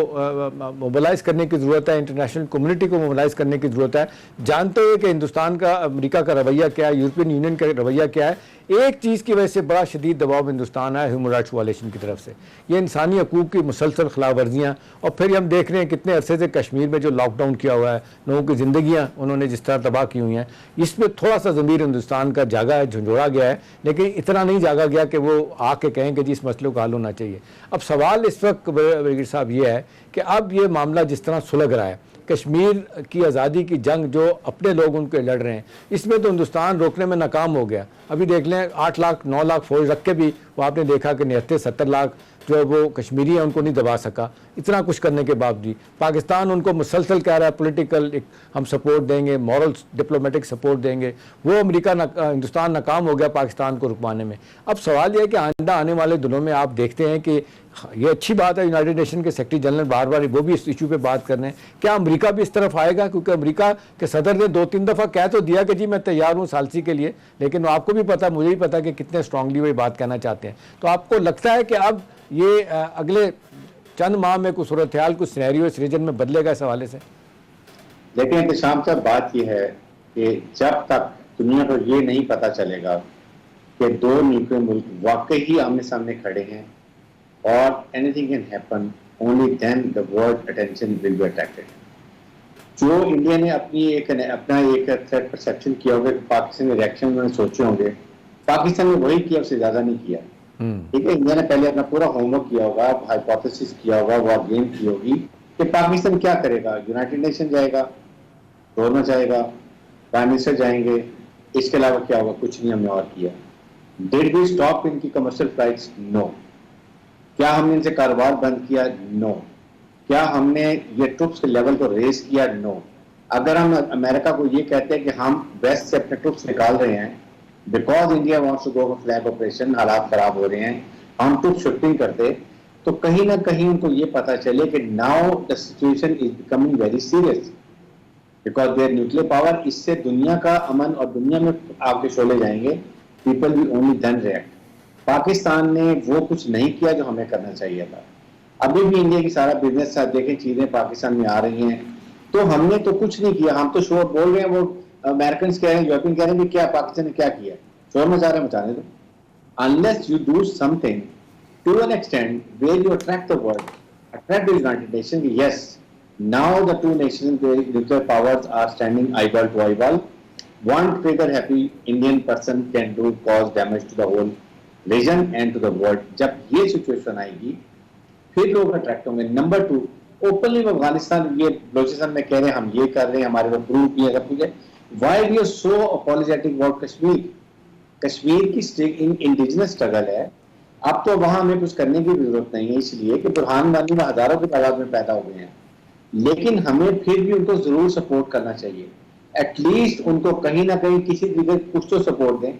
موبلائز کرنے کی ضرورت ہے, انٹرنیشنل کمیونٹی کو موبلائز کرنے کی ضرورت ہے, جانتے ہوئے کہ ہندوستان کا, امریکہ کا رویہ کیا ہے, یورپین یونین کا رویہ کیا ہے. ایک چیز کی وجہ سے بڑا شدید دباؤ ہندوستان ہے, ہیومن رائٹس وائلیشن کی طرف سے, یہ انسانی حقوق کی مسلسل خلاف ورزیاں. اور پھر ہم دیکھ رہے ہیں کتنے عرصے سے کشمیر میں جو لاک ڈاؤن کیا ہوا ہے, لوگوں کی زندگیاں انہوں نے جس طرح تباہ کی ہوئی ہیں, اس پہ تھوڑا سا ضمیر ہندوستان کا جاگا ہے, جھنجھوڑا گیا ہے, لیکن اتنا نہیں جاگا مانگا گیا کہ وہ آ کے کہیں کہ جی اس مسئلے کا حل ہونا چاہیے. اب سوال اس وقت برگیڈ صاحب یہ ہے کہ اب یہ معاملہ جس طرح سلگ رہا ہے, کشمیر کی آزادی کی جنگ جو اپنے لوگ ان کے لڑ رہے ہیں, اس میں تو ہندوستان روکنے میں ناکام ہو گیا. ابھی دیکھ لیں 8 لاکھ 9 لاکھ فوج رکھ کے بھی وہ آپ نے دیکھا کہ 69-70 لاکھ جو ہے وہ کشمیری ہیں ان کو نہیں دبا سکا. اتنا کچھ کرنے کے باوجود پاکستان ان کو مسلسل کہہ رہا ہے پولیٹیکل ہم سپورٹ دیں گے, مورل ڈپلومیٹک سپورٹ دیں گے. وہ ہندوستان ناکام ہو گیا پاکستان کو رکوانے میں. اب سوال یہ ہے کہ آئندہ آنے والے دنوں میں آپ دیکھتے ہیں کہ یہ اچھی بات ہے یونائٹڈ نیشن کے سیکرٹری جنرل بار بار وہ بھی اس ایشو پہ بات کر رہے ہیں, کیا امریکہ بھی اس طرف آئے گا؟ کیونکہ امریکہ کے صدر نے 2-3 دفعہ کہہ تو دیا کہ جی میں تیار ہوں ثالثی کے لیے, لیکن آپ کو بھی پتا, مجھے بھی پتا کہ کتنے اسٹرانگلی وہ بات کہنا چاہتے ہیں. تو آپ کو لگتا ہے کہ اب یہ اگلے چند ماہ میں کوئی صورتحال کچھ سینیریو اس ریجن میں بدلے گا اس حوالے سے؟ لیکن احتشام صاحب بات یہ ہے کہ جب تک دنیا کو یہ نہیں پتا چلے گا کہ 2 نیوکلیر ملک واقعی آمنے سامنے کھڑے ہیں اور anything can happen, only then the world attention will be attracted. جو انڈیا نے اپنا ایک تھریٹ پرسیپشن کیا ہوگا کہ پاکستان کے ریئیکشن میں سوچے ہوں گے, پاکستان نے وہی کیا, اس سے زیادہ نہیں کیا. ٹھیک ہے, انڈیا نے پہلے اپنا پورا ہوم ورک کیا ہوگا, ہائپوتھیسس کیا ہوگا, وار گیم کی ہوگی کہ پاکستان کیا کرے گا. یونائٹڈ نیشن جائے گا, گورنر جائے گا, پرائم منسٹر جائیں گے, اس کے علاوہ کیا ہوگا؟ کچھ نہیں ہم نے اور کیا. ڈیڈ وی اسٹاپ ان کی کمرشل فلائٹس؟ نو. کیا ہم نے ان سے کاروبار بند کیا؟ نو. کیا ہم نے یہ ٹروپس کے لیول کو ریز کیا؟ نو. اگر ہم امریکہ کو یہ کہتے ہیں کہ ہم ویسٹ سے اپنے ٹروپس نکال رہے ہیں because India wants to go for flag operation, حالات خراب ہو رہے ہیں, ہم ٹروپ شفٹنگ کرتے, تو کہیں نہ کہیں ان کو یہ پتا چلے کہ now the situation is becoming very serious because there nuclear power. اس سے دنیا کا امن اور دنیا میں آپ کے شعلے جائیں گے. People will only then react. Pakistan نے وہ کچھ نہیں کیا جو ہمیں کرنا چاہیے تھا. ابھی بھی انڈیا کی سارا بزنس آپ دیکھیں چیزیں پاکستان میں آ رہی ہیں, تو ہم نے تو کچھ نہیں کیا. ہم تو شور بول رہے ہیں, وہ امریکنس کہہ رہے ہیں, یورپین کہہ رہے ہیں کہ کیا پاکستان نے کیا کیا, شور مچا رہے ہیں, مچانے دو. unless you do something to an extent where you attract the world, attract the United Nations. Yes, now the two nations, the nuclear powers are standing eyeball to eyeball. One trigger happy Indian person can do cause damage to the whole region and to the world. جب یہ situation آئے گی پھر لوگ attract ہوں گے. Number 2, openly Afghanistan یہ بلوچستان میں کہہ رہے ہیں ہم یہ کر رہے ہیں, ہمارے کو پروو کیا سب کچھ ہے. Why we are so apologetic about Kashmir? Kashmir کی انڈیجنس اسٹرگل ہے. اب تو وہاں ہمیں کچھ کرنے کی ضرورت نہیں ہے, اس لیے کہ برہان وانی میں ہزاروں کی تعداد میں پیدا ہو گئے ہیں, لیکن ہمیں پھر بھی ان کو ضرور سپورٹ کرنا چاہیے. ایٹ لیسٹ ان کو کہیں نہ کہیں کسی جگہ کچھ تو سپورٹ دیں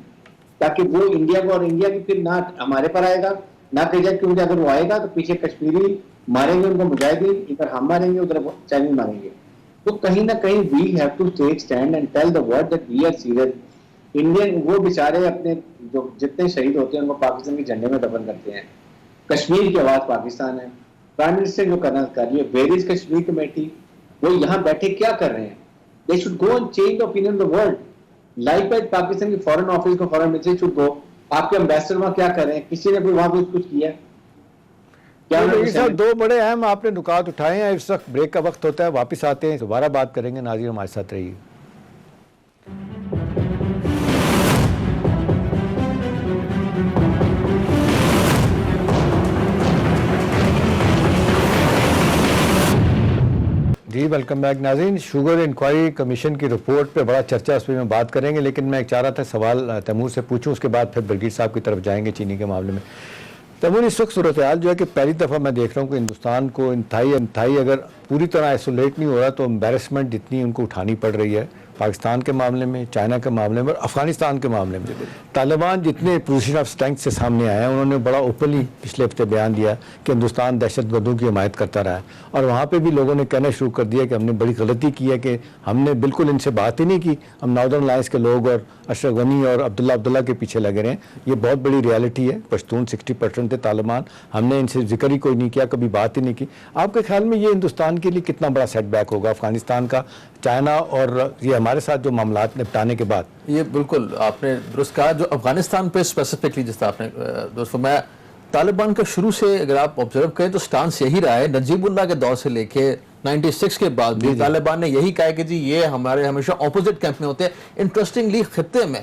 تاکہ وہ انڈیا کو, اور انڈیا کی پھر نہ ہمارے پر آئے گا نہ کہ جائے, کیونکہ اگر وہ آئے گا تو پیچھے کشمیری ماریں گے ان کو مجاہدین, ادھر ہم ماریں گے ادھر چائنیز ماریں گے. تو کہیں نہ کہیں we have to take stand and tell the world that we are serious. Indian وہ بیچارے اپنے جو جتنے شہید ہوتے ہیں ان کو پاکستان کے جھنڈے میں دفن کرتے ہیں. کشمیر کی آواز پاکستان ہے. پرائم منسٹر جو کرنا کر رہی ہے, ویئر از کشمیر کمیٹی, وہ یہاں بیٹھے کیا کر رہے ہیں؟ They should go and change the opinion of the world. Likewise, Pakistan کی فورن آفس کو فورن منسٹر should go. آپ کے امبیسڈر وہاں کیا کر رہے ہیں؟ کسی نے کوئی وہاں کچھ کیا ہے؟ کیا 2 بڑے اہم آپ نے نکات اٹھائے ہیں. اس وقت بریک کا وقت ہوتا ہے, واپس آتے ہیں, دوبارہ بات کریں گے. ناظرین ہمارے ساتھ رہیے. جی ویلکم بیک ناظرین. شوگر انکوائری کمیشن کی رپورٹ پہ بڑا چرچا, اس پہ میں بات کریں گے, لیکن میں ایک چاہ رہا تھا سوال تیمور سے پوچھوں, اس کے بعد پھر برگیڈ صاحب کی طرف جائیں گے چینی کے معاملے میں. تیمور, اس وقت صورتحال جو ہے کہ پہلی دفعہ میں دیکھ رہا ہوں کہ ہندوستان کو انتہائی اگر پوری طرح آئسولیٹ نہیں ہو رہا تو امبیرسمنٹ جتنی ان کو اٹھانی پڑ رہی ہے پاکستان کے معاملے میں, چائنا کے معاملے میں اور افغانستان کے معاملے میں. طالبان جتنے پوزیشن آف اسٹرینتھ سے سامنے آئے ہیں, انہوں نے بڑا اوپنلی پچھلے ہفتے بیان دیا کہ ہندوستان دہشت گردوں کی حمایت کرتا رہا ہے, اور وہاں پہ بھی لوگوں نے کہنا شروع کر دیا کہ ہم نے بڑی غلطی کی ہے کہ ہم نے بالکل ان سے بات ہی نہیں کی. ہم ناردرن الائنس کے لوگ اور اشرف غنی اور عبداللہ کے پیچھے لگے رہے ہیں. یہ بہت بڑی ریالٹی ہے. پشتون 60% تھے طالبان, ہم نے ان سے ذکر ہی کوئی نہیں کیا, کبھی بات ہی نہیں کی. آپ کے خیال میں یہ ہندوستان کے لیے کتنا بڑا سیٹ بیک ہوگا افغانستان کا, چائنا اور یہ ہمارے ساتھ جو معاملات نپٹانے کے بعد؟ یہ بالکل آپ نے درست کہا. جو افغانستان پہ اسپیسیفکلی جس طرح آپ نے درست فرمایا, طالبان کا شروع سے اگر آپ آبزرو کریں تو سٹانس یہی رہا ہے. نجیب اللہ کے دور سے لے کے 96 کے بعد بھی طالبان نے یہی کہا کہ جی یہ ہمارے ہمیشہ اپوزٹ کیمپ میں ہوتے ہیں. انٹرسٹنگلی خطے میں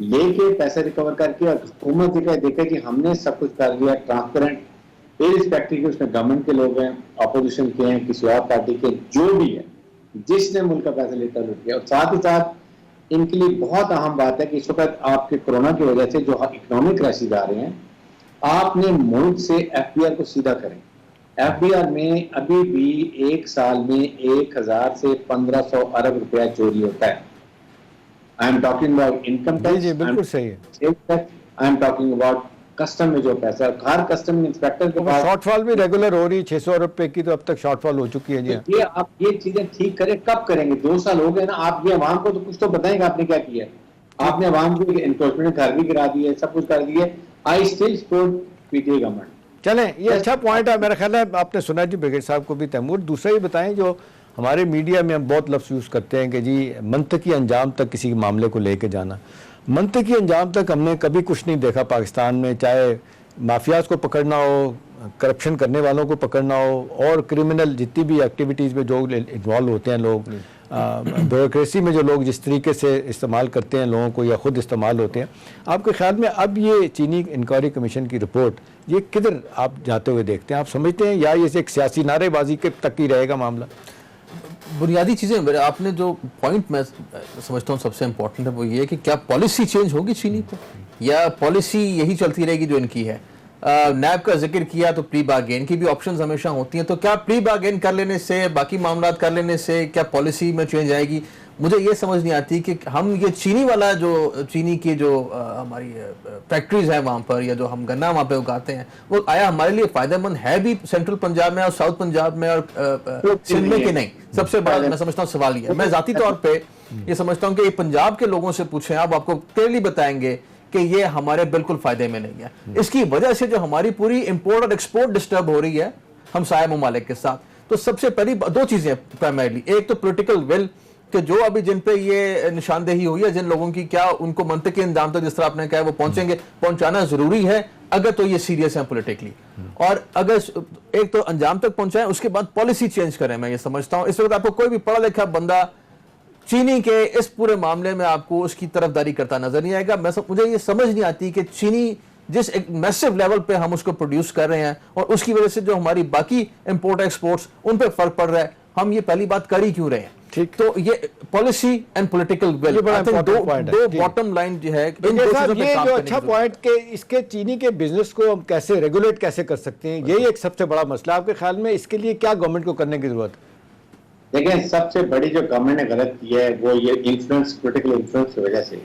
لے کے پیسے ریکور کر کے اور حکومت دیکھے کہ ہم نے سب کچھ کر لیا ٹرانسپیرنٹ ارسپیکٹو کہ اس میں گورنمنٹ کے لوگ ہیں, اپوزیشن کے ہیں, کسی اور پارٹی کے, جو بھی ہے جس نے ملک کا پیسہ لے کر لوٹ کیا. اور ساتھ ہی ساتھ ان کے لیے بہت اہم بات ہے کہ اس وقت آپ کے کورونا کی وجہ سے جو اکنامک کرائسس آ رہے ہیں, آپ نے ملک سے ایف بی آر کو سیدھا کریں. ایف بی آر میں ابھی بھی ایک سال میں 1000 سے 1500 ارب روپیہ چوری ہوتا ہے. I am talking about income tax, جی بالکل صحیح ہے. I am talking about custom میں جو پیسہ ہے, ہر کسٹم انسپیکٹر کے پاس شارٹ فال بھی ریگولر ہو رہی ہے, 600 روپے کی تو اب تک شارٹ فال ہو چکی ہے. جی یہ آپ یہ چیزیں ٹھیک کریں, کب کریں گے؟ 2 سال ہو گئے نا. آپ یہ عوام کو تو کچھ تو بتائیں گے آپ نے کیا کیا ہے. آپ نے عوام کو انفورسمنٹ گھر بھی گرا دی ہے, سب کچھ کر دی ہے. I still support P T I government. چلیں, یہ اچھا پوائنٹ ہے میرا خیال ہے, آپ نے سنا جی بریگیڈ صاحب کو بھی. تیمور دوسرا ہی بتائیں, جو ہمارے میڈیا میں ہم بہت لفظ یوز کرتے ہیں کہ جی منطقی انجام تک کسی معاملے کو لے کے جانا. منطقی انجام تک ہم نے کبھی کچھ نہیں دیکھا پاکستان میں, چاہے مافیاز کو پکڑنا ہو, کرپشن کرنے والوں کو پکڑنا ہو, اور کرمنل جتنی بھی ایکٹیویٹیز میں جو انوالو ہوتے ہیں لوگ, بیوروکریسی میں جو لوگ جس طریقے سے استعمال کرتے ہیں لوگوں کو یا خود استعمال ہوتے ہیں. آپ کے خیال میں اب یہ چینی انکوائری کمیشن کی رپورٹ یہ کدھر آپ جاتے ہوئے دیکھتے ہیں؟ آپ سمجھتے ہیں یا یہ ایک سیاسی نعرے بازی کے تک ہی رہے گا معاملہ؟ بنیادی چیزیں آپ نے جو پوائنٹ میں سمجھتا ہوں سب سے امپورٹنٹ ہے وہ یہ ہے کہ کیا پالیسی چینج ہوگی چینی کو, یا پالیسی یہی چلتی رہے گی جو ان کی ہے. نیب کا ذکر کیا تو پری بارگین کی بھی آپشنز ہمیشہ ہوتی ہیں, تو کیا پری بارگین کر لینے سے, باقی معاملات کر لینے سے کیا پالیسی میں چینج آئے گی؟ مجھے یہ سمجھ نہیں آتی کہ ہم یہ چینی والا جو چینی کی جو ہماری فیکٹریز ہیں وہاں پر, یا جو ہم گنا وہاں پہ اگاتے ہیں, وہ آیا ہمارے لیے فائدہ مند ہے بھی سینٹرل پنجاب میں اور ساؤتھ پنجاب میں اور سندھ میں کہ نہیں؟ سب سے بڑا میں سمجھتا ہوں سوال یہ ہے. میں ذاتی طور پہ یہ سمجھتا ہوں کہ یہ پنجاب کے لوگوں سے پوچھیں, آپ کو کلیئرلی بتائیں گے کہ یہ ہمارے بالکل فائدے میں نہیں ہے. اس کی وجہ سے جو ہماری پوری امپورٹ اور ایکسپورٹ ڈسٹرب ہو رہی ہے ہمسایہ ممالک کے ساتھ. تو سب سے پہلی 2 چیزیں پرائمرلی, ایک تو پولیٹیکل ول کہ جو ابھی جن پہ یہ نشاندہی ہوئی ہے, جن لوگوں کی کیا ان کو منطقی انجام تک جس طرح آپ نے کہا وہ پہنچیں گے, پہنچانا ضروری ہے اگر تو یہ سیریس ہیں پولیٹیکلی, اور اگر ایک تو انجام تک پہنچائیں اس کے بعد پالیسی چینج کریں. میں یہ سمجھتا ہوں اس وقت آپ کو کوئی بھی پڑھا لکھا بندہ چینی کے اس پورے معاملے میں آپ کو اس کی طرفداری کرتا نظر نہیں آئے گا. مجھے یہ سمجھ نہیں آتی کہ چینی جس ایک میسو لیول پہ ہم اس کو پروڈیوس کر رہے ہیں اور اس کی وجہ سے جو ہماری باقی امپورٹ ایکسپورٹس ان پہ فرق پڑ رہا ہے, ہم یہ پہلی بات کر ہی کیوں رہے ہیں؟ ٹھیک, تو یہ policy and political will the bottom line جو ہے. یہ جو اچھا پوائنٹ کہ اس کے چینی کے بزنس کو ہم کیسے ریگولیٹ کیسے کر سکتے ہیں, یہی ایک سب سے بڑا مسئلہ. آپ کے خیال میں اس کے لیے کیا گورنمنٹ کو کرنے کی ضرورت ہے؟ دیکھیں, سب سے بڑی جو گورنمنٹ نے غلط کی ہے وہ یہ انفلوئنس, پولیٹیکل انفلوئنس کی وجہ سے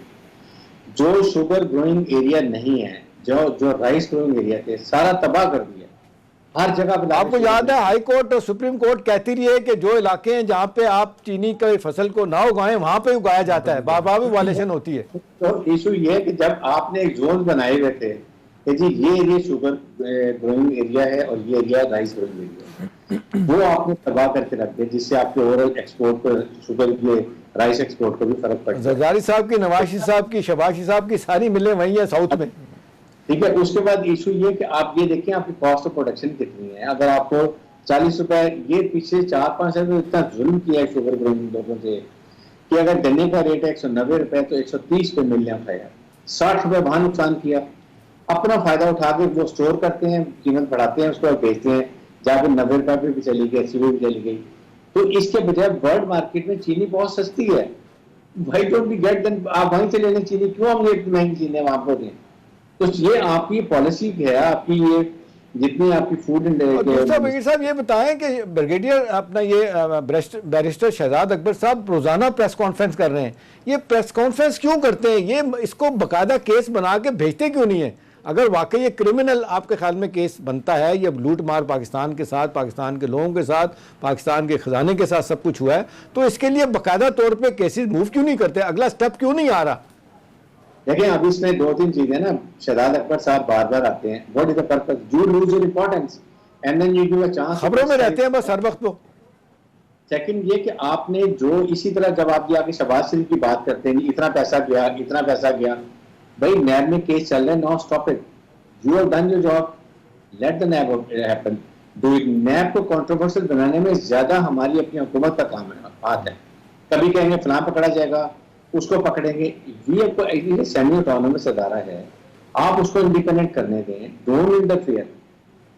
جو شوگر گروئنگ ایریا نہیں ہے, جو رائس گروئنگ ایریا تھے, سارا تباہ کر دیا. ہر جگہ پہ آپ کو یاد ہے ہائی کورٹ اور سپریم کورٹ کہتی رہی ہے کہ جو علاقے ہیں جہاں پہ آپ چینی کی فصل کو نہ اگائیں وہاں پہ اگایا جاتا ہے, بار بار بھی وائلیشن ہوتی ہے. تو ایشو یہ ہے کہ جب آپ نے ایک زون بنائے ہوئے تھے کہ جی یہ ایریا شوگر گروئنگ ایریا ہے اور یہ ایریا رائس گروئنگ ایریا ہے, وہ آپ نے تباہ کر کے رکھ دیا, جس سے آپ کے اوورآل ایکسپورٹ پر شوگر کے رائس ایکسپورٹ کو بھی فرق پڑتا ہے. زرداری صاحب کی, نواز صاحب کی, شباشی صاحب کی ساری ملیں وہیں ہیں ساؤتھ میں. ٹھیک ہے, اس کے بعد ایشو یہ کہ آپ یہ دیکھیں آپ کی کاسٹ آف پروڈکشن کتنی ہے. اگر آپ کو 40 روپے, یہ پیچھے 4-5 سال میں اتنا ظلم کیا ہے شوگر گروئنگ لوگوں سے کہ اگر گنے کا ریٹ ہے 190 روپے تو 130 پہ مل جاتا ہے. 60 روپے وہاں نقصان کیا, اپنا فائدہ اٹھا کے وہ اسٹور کرتے ہیں, قیمت بڑھاتے ہیں, اس کو بیچتے ہیں, جا کے 90 روپے پہ بھی چلی گئی, 80 پہ بھی چلی گئی. تو اس کے بجائے ورلڈ مارکیٹ میں چینی بہت سستی ہے. بھائی ڈونٹ بی گیٹ دین, آپ وہیں سے لے لیں چینی, کیوں ہم یہ مہنگی چینی وہاں پہ دیں؟ تو یہ آپ کی پالیسی ہے, آپ کی یہ جتنی آپ کی فوڈ دوسرا بریگیڈ صاحب یہ بتائیں کہ بریگیڈیئر اپنا یہ بیرسٹر شہزاد اکبر صاحب روزانہ پریس کانفرنس کر رہے ہیں, یہ پریس کانفرنس کیوں کرتے ہیں؟ یہ اس کو باقاعدہ کیس بنا کے بھیجتے کیوں نہیں ہیں؟ اگر واقعی یہ کرمنل آپ کے خیال میں کیس بنتا ہے, یہ لوٹ مار پاکستان کے ساتھ, پاکستان کے لوگوں کے ساتھ, پاکستان کے خزانے کے ساتھ سب کچھ ہوا ہے, تو اس کے لیے باقاعدہ طور پہ کیسز موو کیوں نہیں کرتے؟ اگلا سٹیپ کیوں نہیں آ رہا؟ دیکھیں, اب اس میں 2-3 چیزیں نا, شہزاد اکبر صاحب بار بار آتے ہیں, what is the purpose? You lose your importance and then you give a chance. خبروں میں رہتے ہیں بس ہر وقت. وہ سیکنڈ یہ کہ آپ نے جو اسی طرح جب آپ یہ شہباز شریف کی بات کرتے ہیں, اتنا پیسہ گیا, اتنا پیسہ گیا, بھائی نیب میں کیس چل رہا ہے, no stop it, you have done your job, let the NAB happen, do it. NAB کو کنٹروورشل بنانے میں زیادہ ہماری اپنی حکومت کا کام ہے, بات ہے. کبھی کہیں گے فلاں پکڑا جائے گا, اس کو پکڑیں گے. یہ سیمی آٹونومس ادارہ ہے, آپ اس کو انڈیپینڈنٹ کرنے دیں, ڈونٹ انٹرفیئر.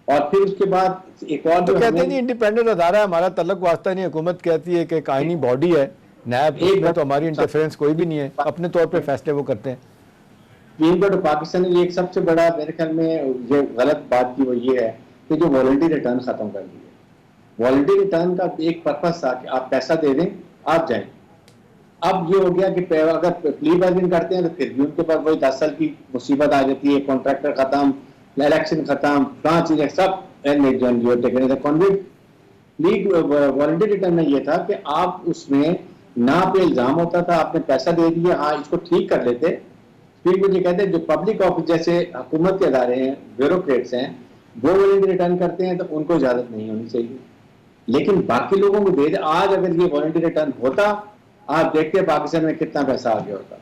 اور پھر اس کے بعد ایک اور تو کہتے ہیں جی انڈیپینڈنٹ ادارہ ہے, ہمارا تعلق واسطہ نہیں, حکومت کہتی ہے کہ ایک آئینی باڈی ہے, نیب, ایک میں تو ہماری انٹرفیرنس کوئی بھی نہیں ہے, اپنے طور پہ فیصلے وہ کرتے ہیں. پاکستان نے ایک سب سے بڑا میرے خیال میں یہ غلط بات کی وہ یہ ہے کہ جو والنٹری ریٹرن ختم کر دی ہے. والنٹری ریٹرن کا ایک پرپس تھا کہ آپ پیسہ دے دیں آپ جائیں. اب یہ ہو گیا کہ اگر پلی بارگن کرتے ہیں تو پھر بھی ان کے پاس وہی 10 سال کی مصیبت آ جاتی ہے, کانٹریکٹر ختم, الیکشن ختم, 5 چیزیں سب والنٹری ریٹرن میں یہ تھا کہ آپ اس میں نہ پہ الزام ہوتا تھا, آپ نے پیسہ دے دیا, ہاں اس کو ٹھیک کر لیتے. پھر مجھے کہتے ہیں جو پبلک آفس جیسے حکومت کے ادارے ہیں, بیوروکریٹس ہیں, وہ والنٹری ریٹرن کرتے ہیں تو ان کو اجازت نہیں ہونی چاہیے, لیکن باقی لوگوں کو دے دے. آج اگر یہ والنٹری ریٹرن ہوتا, آپ دیکھتے ہیں پاکستان میں کتنا پیسہ آ گیا ہوتا.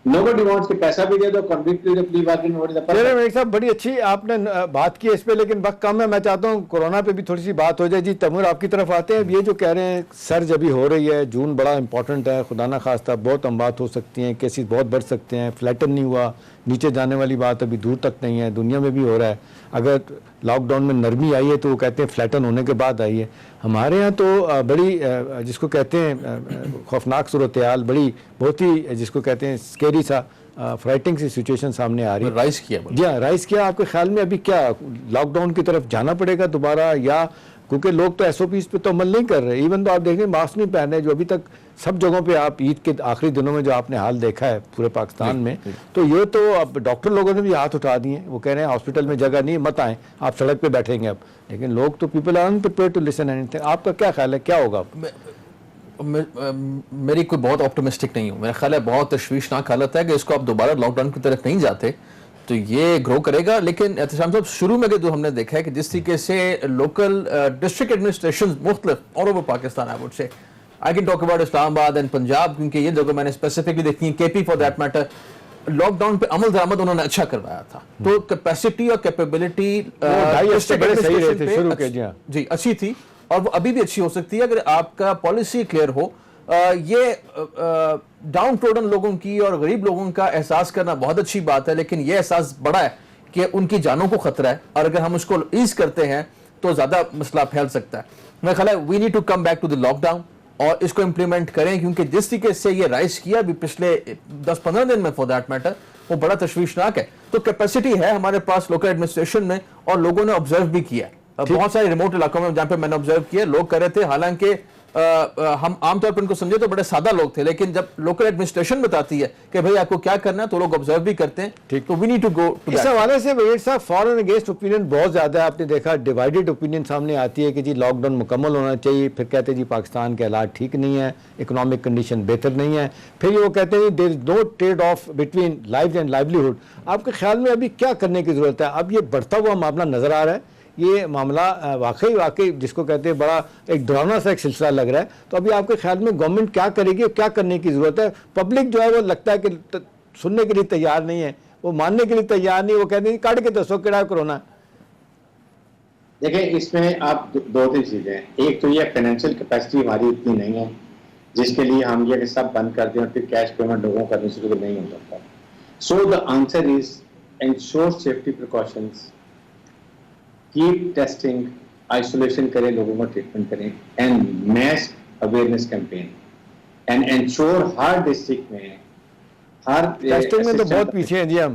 Nobody wants کہ پیسہ بھی دے دو, کنوکٹ بھی دے, پلی بارگن ہو رہی ہے. میرے صاحب بڑی اچھی آپ نے بات کی اس پہ, لیکن وقت کم ہے. میں چاہتا ہوں کورونا پہ بھی تھوڑی سی بات ہو جائے. جی تیمور آپ کی طرف آتے ہیں. یہ جو کہہ رہے ہیں سرج ابھی ہو رہی ہے, جون بڑا امپورٹنٹ ہے, خدا نہ خواستہ بہت اموات ہو سکتی ہیں, کیسز بہت بڑھ سکتے ہیں, فلیٹن نہیں ہوا, نیچے جانے والی بات ابھی دور تک نہیں ہے, دنیا میں بھی ہو رہا ہے. اگر لاک ڈاؤن میں نرمی آئی ہے تو وہ کہتے ہیں فلیٹن ہونے کے بعد آئی ہے. ہمارے ہاں تو بڑی جس کو کہتے ہیں خوفناک صورتحال, بڑی بہت ہی جس کو کہتے ہیں اسکیری سا فرائٹنگ سی سچویشن سامنے آ رہی ہے. رائز کیا جی ہاں, رائز کیا. آپ کے خیال میں ابھی کیا لاک ڈاؤن کی طرف جانا پڑے گا دوبارہ, یا کیونکہ لوگ تو ایس او پیز پہ تو عمل نہیں کر رہے, ایون تو آپ دیکھ رہے ہیں ماسک نہیں پہن رہے, جو ابھی تک سب جگہوں پہ آپ عید کے آخری دنوں میں جو آپ نے حال دیکھا ہے پورے پاکستان میں, تو یہ تو اب ڈاکٹر لوگوں نے بھی ہاتھ اٹھا دیے ہیں, وہ کہہ رہے ہیں ہاسپٹل میں جگہ نہیں, مت آئیں, آپ سڑک پہ بیٹھیں گے اب. لیکن لوگ تو people are unprepared to listen anything. آپ کا کیا خیال ہے, کیا ہوگا؟ میری کوئی بہت آپٹمسٹک نہیں ہوں. میرا خیال ہے بہت تشویشناک حالت ہے کہ اس کو آپ دوبارہ لاک ڈاؤن کی طرف نہیں جاتے تو یہ گرو کرے گا. لیکن احتشام صاحب شروع میں جو ہم نے دیکھا ہے کہ جس طریقے سے لوکل ڈسٹرکٹ ایڈمنسٹریشن مختلف all over Pakistan, I would say I can talk about Islamabad and Punjab, کیونکہ یہ جگہ میں نے اسپیسیفکلی دیکھی ہیں, K P for that matter, lockdown پہ عمل درآمد انہوں نے اچھا کروایا تھا. تو کیپیسٹی اور کیپیبلٹی جی اچھی تھی, اور وہ ابھی بھی اچھی ہو سکتی ہے اگر آپ کا پالیسی کلیئر ہو. یہ ڈاؤن ٹروڈن لوگوں کی اور غریب لوگوں کا احساس کرنا بہت اچھی بات ہے, لیکن یہ احساس بڑا ہے کہ ان کی جانوں کو خطرہ ہے, اور اگر ہم اس کو ایز کرتے ہیں تو زیادہ مسئلہ پھیل سکتا ہے. میرا خیال ہے we need to come back to the lockdown اور اس کو امپلیمنٹ کریں, کیونکہ جس طریقے سے یہ رائز کیا ابھی پچھلے 10-15 دن میں فار دیٹ میٹر, وہ بڑا تشویشناک ہے. تو کیپیسٹی ہے ہمارے پاس لوکل ایڈمنسٹریشن میں, اور لوگوں نے آبزرو بھی کیا ہے. بہت سارے ریموٹ علاقوں میں جہاں پہ میں نے آبزرو کیا, لوگ کر رہے تھے, حالانکہ ہم عام طور پر ان کو سمجھے تو بڑے سادہ لوگ تھے, لیکن جب لوکل ایڈمنسٹریشن بتاتی ہے کہ بھئی آپ کو کیا کرنا ہے تو لوگ آبزرو بھی کرتے ہیں. تو we need to go to اس حوالے سے وزیر صاحب فار اینڈ اگینسٹ اوپینین بہت زیادہ ہے. آپ نے دیکھا ڈیوائیڈڈ اوپینین سامنے آتی ہے کہ جی لاک ڈاؤن مکمل ہونا چاہیے, پھر کہتے ہیں جی پاکستان کے حالات ٹھیک نہیں ہے, اکنامک کنڈیشن بہتر نہیں ہے, پھر وہ کہتے ہیں there is no trade off between life and livelihood. آپ کے خیال میں ابھی کیا کرنے کی ضرورت ہے؟ اب یہ بڑھتا ہوا معاملہ نظر آ رہا ہے, یہ معاملہ واقعی جس کو کہتے ہیں بڑا ایک ڈراؤنا سا ایک سلسلہ لگ رہا ہے. تو ابھی آپ کے خیال میں گورنمنٹ کیا کرے گی, کیا کرنے کی ضرورت ہے؟ پبلک جو ہے وہ لگتا ہے کہ سننے کے لیے تیار نہیں ہے, وہ ماننے کے لیے تیار نہیں, وہ کہتے ہیں کاٹ کے دسو کیڑا کرونا. دیکھیں اس میں آپ 2-3 چیزیں ہیں. ایک تو یہ فائنینشیل کیپیسٹی ہماری اتنی نہیں ہے جس کے لیے ہم یہ سب بند کر دیں اور پھر کیش پیمنٹ لوگوں کو کرنے سے نہیں ہو سکتا. So the answer is ensure safety precautions, keep testing, isolation کریں, لوگوں کو ٹریٹمنٹ کریں, and mass awareness campaign, and ensure ہر ڈسٹرکٹ میں ہر ٹیسٹنگ میں تو بہت پیچھے ہیں جی ہم.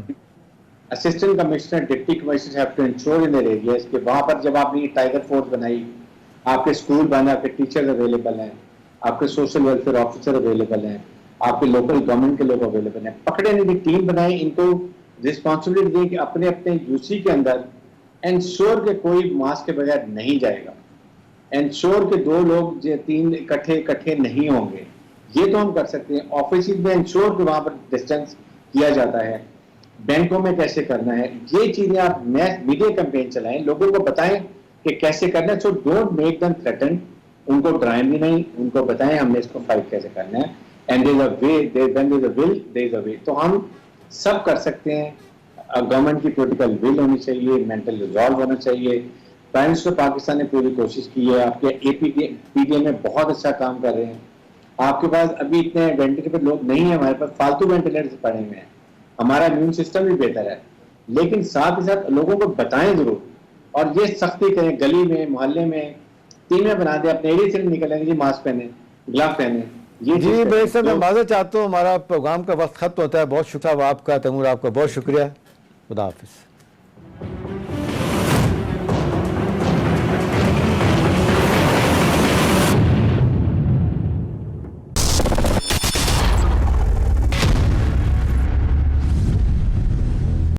Assistant commissioner, deputy commissioner have to ensure in their areas کہ وہاں پر جب آپ نے ٹائیگر فورس بنائی, آپ کے اسکول بنا, آپ کے ٹیچرز اویلیبل ہیں, آپ کے سوشل ویلفیئر آفیسر اویلیبل ہیں, آپ کے لوکل گورنمنٹ کے لوگ اویلیبل ہیں, پکڑے نہیں, ٹیم بنائیں, ان کو رسپانسبلٹی دیں کہ اپنے یو سی کے اندر انشور کہ کوئی ماسک کے بغیر نہیں جائے گا, انشور کہ 2 لوگ 3 اکٹھے نہیں ہوں گے. یہ تو ہم کر سکتے ہیں. آفیسز میں انشور کہ وہاں پر ڈسٹینس کیا جاتا ہے, بینکوں میں کیسے کرنا ہے, یہ چیزیں آپ میڈیا کیمپین چلائیں, لوگوں کو بتائیں کہ کیسے کرنا ہے. So don't make them threaten, ان کو ڈرائیں بھی نہیں, ان کو بتائیں ہم نے اس کو فائٹ کیسے کرنا ہے. And there is a way, when there is a will there is a way. تو ہم سب کر سکتے ہیں. گورنمنٹ کی پولیٹیکل ول ہونی چاہیے, مینٹل ریزالو ہونا چاہیے. پرائم منسٹر پاکستان نے پوری کوشش کی ہے, آپ کے اے پی ڈی ایم میں بہت اچھا کام کر رہے ہیں, آپ کے پاس ابھی اتنے وینٹیلیٹر پہ لوگ نہیں ہیں، ہمارے پاس فالتو وینٹیلیٹر پڑے ہوئے ہیں، ہمارا امیون سسٹم بھی بہتر ہے، لیکن ساتھ ہی ساتھ لوگوں کو بتائیں ضرور اور یہ سختی کریں، گلی میں محلے میں ٹیمیں بنا دیں، اپنے ایریا سے نکلیں گے جی ماسک پہنیں، گلو پہنیں، یہ جی چیز بھائی کریں۔ صاحب میں تو معذرت چاہتا ہوں، ہمارا پروگرام کا وقت ختم ہوتا ہے. بہت شکریہ آپ کا، تیمور آپ کا بہت شکریہ. خدا حافظ.